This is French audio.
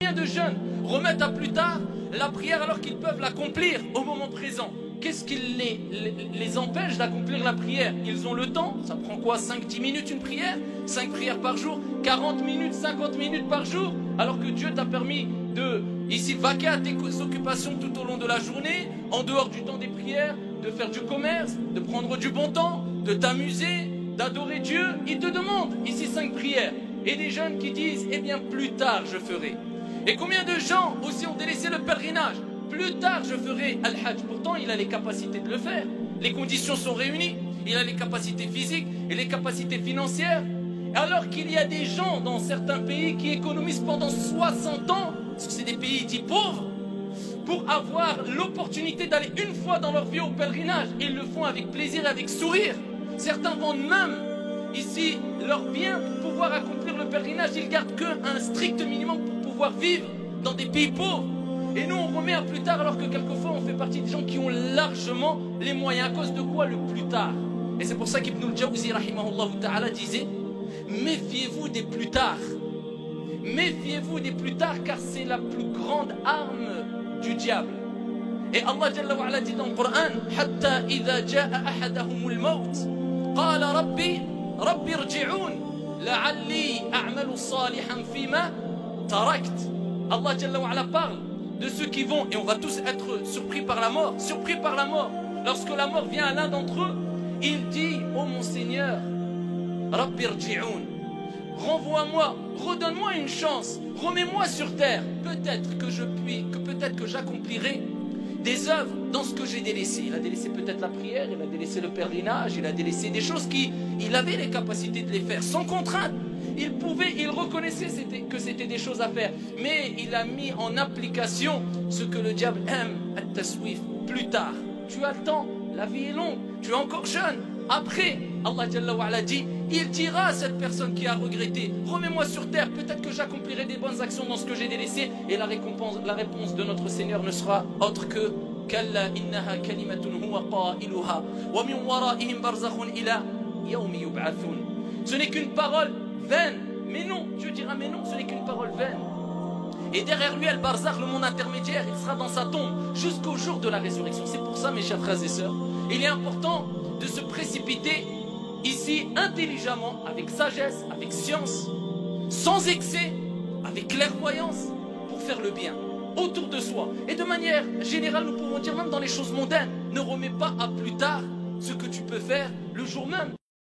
Combien de jeunes remettent à plus tard la prière alors qu'ils peuvent l'accomplir au moment présent? Qu'est-ce qui les empêche d'accomplir la prière? Ils ont le temps. Ça prend quoi? 5-10 minutes une prière? 5 prières par jour? 40 minutes, 50 minutes par jour? Alors que Dieu t'a permis de ici vaquer à tes occupations tout au long de la journée, en dehors du temps des prières, de faire du commerce, de prendre du bon temps, de t'amuser, d'adorer Dieu. Il te demande ici 5 prières. Et des jeunes qui disent, eh bien plus tard je ferai. Et combien de gens aussi ont délaissé le pèlerinage? Plus tard je ferai Al-Hajj. Pourtant il a les capacités de le faire. Les conditions sont réunies. Il a les capacités physiques et les capacités financières. Alors qu'il y a des gens dans certains pays qui économisent pendant 60 ans, parce que c'est des pays dits pauvres, pour avoir l'opportunité d'aller une fois dans leur vie au pèlerinage. Ils le font avec plaisir et avec sourire. Certains vendent même ici leurs biens pour pouvoir accomplir le pèlerinage. Ils gardent qu'un strict minimum pour pouvoir vivre dans des pays pauvres. Et nous on remet à plus tard alors que quelquefois on fait partie des gens qui ont largement les moyens. À cause de quoi le plus tard? Et c'est pour ça qu'Ibn al-Jawzi rahimahullah ta'ala disait, méfiez-vous des plus tard. Méfiez-vous des plus tard car c'est la plus grande arme du diable. Et Allah Jalla wa Ala dit dans le Coran, hatta idha ja'a ahadahumul maut qala rabbi irji'un la'alli a'malu salihan fima tarakt. Allah Jalla wa Ala parle de ceux qui vont, et on va tous être surpris par la mort, lorsque la mort vient à l'un d'entre eux, il dit, oh mon Seigneur, Rabbi irji'un, renvoie-moi, redonne-moi une chance, remets-moi sur terre, peut-être que j'accomplirai des œuvres dans ce que j'ai délaissé. Il a délaissé peut-être la prière, il a délaissé le pèlerinage, il a délaissé des choses il avait les capacités de les faire sans contrainte. Il reconnaissait que c'était des choses à faire, mais il a mis en application ce que le diable aime, at-taswif, plus tard. Tu as le temps, la vie est longue, tu es encore jeune. Après, Allah Jalla wa Ala dit, il dira à cette personne qui a regretté, remets-moi sur terre, peut-être que j'accomplirai des bonnes actions dans ce que j'ai délaissé. Et la réponse de notre Seigneur ne sera autre que Kalla innaha kalimatun huwa qailuha wa min waraihim barzakhun ila yawmi yub'athun. Ce n'est qu'une parole vaine. Mais non, Dieu dira mais non, ce n'est qu'une parole vaine. Et derrière lui, Al-Barzakh, le monde intermédiaire, il sera dans sa tombe jusqu'au jour de la résurrection. C'est pour ça, mes chers frères et sœurs, il est important de se précipiter ici intelligemment, avec sagesse, avec science, sans excès, avec clairvoyance, pour faire le bien autour de soi. Et de manière générale, nous pouvons dire même dans les choses mondaines, ne remets pas à plus tard ce que tu peux faire le jour même.